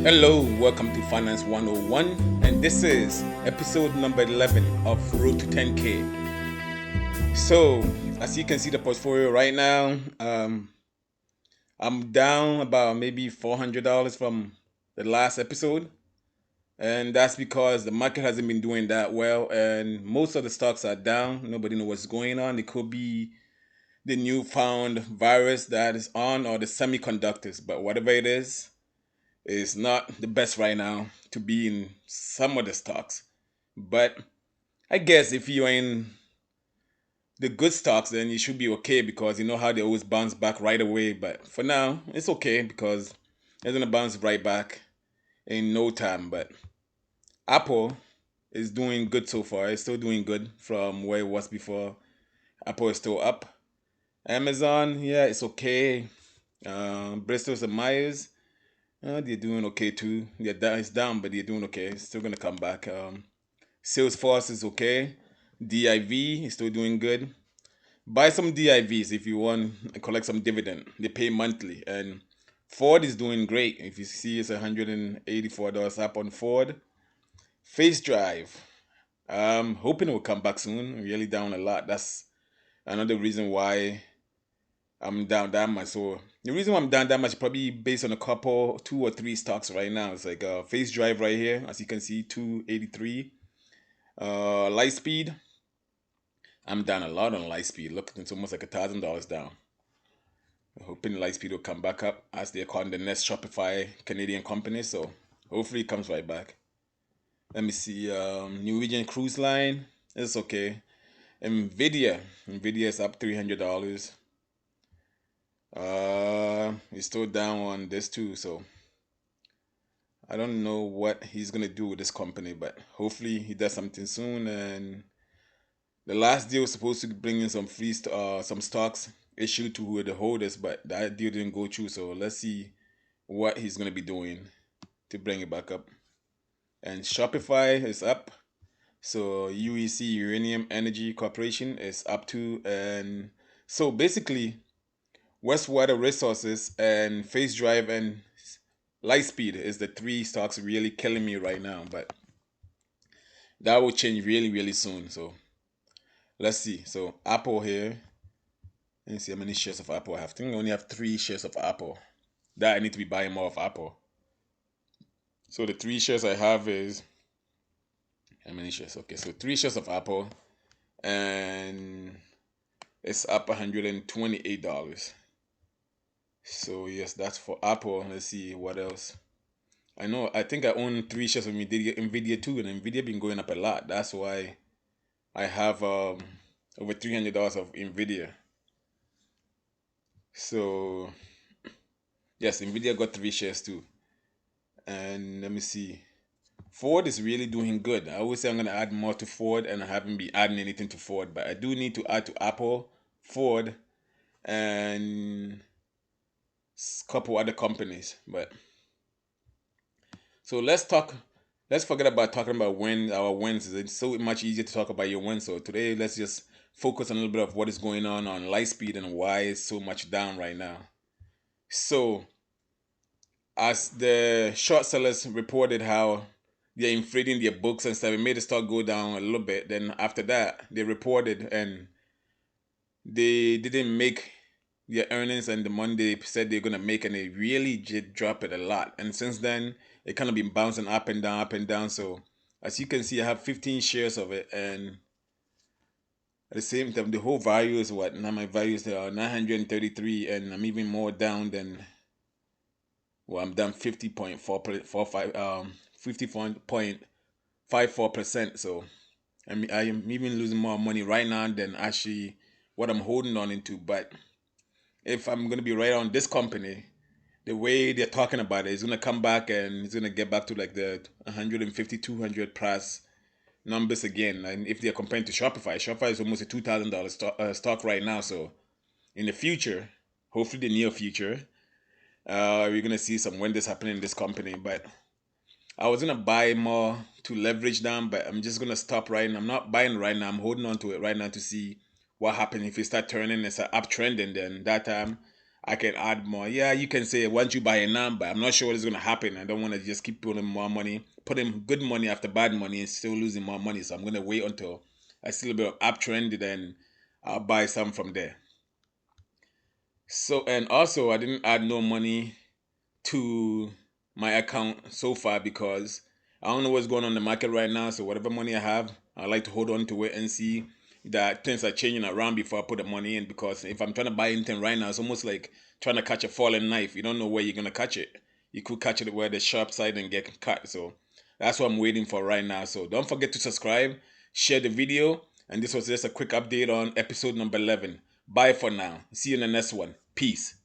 Hello, welcome to Finance 101, and this is episode number 11 of Road to 10K. So, as you can see, the portfolio right now, I'm down about maybe $400 from the last episode, and that's because the market hasn't been doing that well, and most of the stocks are down. Nobody knows what's going on. It could be the newfound virus that is on, or the semiconductors, but whatever it is not the best right now to be in some of the stocks. But I guess if you're in the good stocks, then you should be okay because you know how they always bounce back right away. But for now, it's okay because it's gonna bounce right back in no time. But Apple is doing good so far. It's still doing good from where it was before. Apple is still up. Amazon, yeah, it's okay. Bristol and Myers, they're doing okay too. Yeah, it's down, but they're doing okay. It's still gonna come back. Salesforce is okay. DIV is still doing good. Buy some DIVs if you want to collect some dividend. They pay monthly, and Ford is doing great. If you see, it's $184 up on Ford. Face Drive. Hoping it will come back soon. Really down a lot. That's another reason why I'm down that much. So the reason why I'm down that much is probably based on a couple, two or three stocks right now. It's like Face Drive right here, as you can see, 283. Lightspeed. I'm down a lot on Lightspeed. Look, it's almost like $1,000 down. Hoping Lightspeed will come back up as they're calling the next Shopify Canadian company. So hopefully it comes right back. Let me see. Norwegian Cruise Line. It's okay. Nvidia. Nvidia is up $300. He's still down on this too. So I don't know what he's gonna do with this company, but hopefully he does something soon. And the last deal was supposed to bring in some some stocks issued to the holders, but that deal didn't go through. So let's see what he's gonna be doing to bring it back up. And Shopify is up. So UEC Uranium Energy Corporation is up too. And so basically, Westwater Resources and Face Drive and Lightspeed is the three stocks really killing me right now. But that will change really, really soon. So let's see. So Apple here. Let me see how many shares of Apple I have. I think I only have 3 shares of Apple. That I need to be buying more of Apple. So the 3 shares I have is how many shares? Okay, so 3 shares of Apple, and it's up $128. So yes, that's for Apple. Let's see what else. I think I own 3 shares of Nvidia too, and Nvidia been going up a lot. That's why I have over $300 of Nvidia. So yes, Nvidia got 3 shares too. And let me see. Ford is really doing good. I always say I'm gonna add more to Ford, and I haven't been adding anything to Ford, but I do need to add to Apple, Ford, and a couple other companies. But so let's talk. Let's forget about talking about our wins. It's so much easier to talk about your wins. So today, let's just focus on a little bit of what is going on Lightspeed and why it's so much down right now. So as the short sellers reported how they're inflating their books and stuff, it made the stock go down a little bit. Then after that, they reported and they didn't make their earnings and the money they said they're gonna make, and they really did drop it a lot. And since then, it kind of been bouncing up and down, up and down. So as you can see, I have 15 shares of it, and at the same time, the whole value is what now. My values are 933, and I'm even more down than well, I'm down 50.54%. So I am even losing more money right now than actually what I'm holding on into. But if I'm gonna be right on this company, the way they're talking about it, it's gonna come back and it's gonna get back to like the 150, 200 plus numbers again. And if they're comparing to Shopify is almost a $2,000 stock right now. So in the future, hopefully the near future, we're gonna see some wonders happening in this company. But I was gonna buy more to leverage down, but I'm just gonna stop right now. I'm not buying right now. I'm holding on to it right now to see what happens if it start turning. It's an uptrend, and then that time I can add more. Yeah, you can say once you buy a number. I'm not sure what is going to happen. I don't want to just keep putting more money, putting good money after bad money and still losing more money. So I'm going to wait until I see a little bit of uptrend, then I'll buy some from there. So, and also I didn't add no money to my account so far because I don't know what's going on in the market right now. So whatever money I have, I like to hold on to it and see that things are changing around before I put the money in. Because if I'm trying to buy anything right now, it's almost like trying to catch a falling knife. You don't know where you're gonna catch it. You could catch it where the sharp side and get cut. So that's what I'm waiting for right now. So don't forget to subscribe, share the video, and this was just a quick update on episode number 11. Bye for now. See you in the next one. Peace.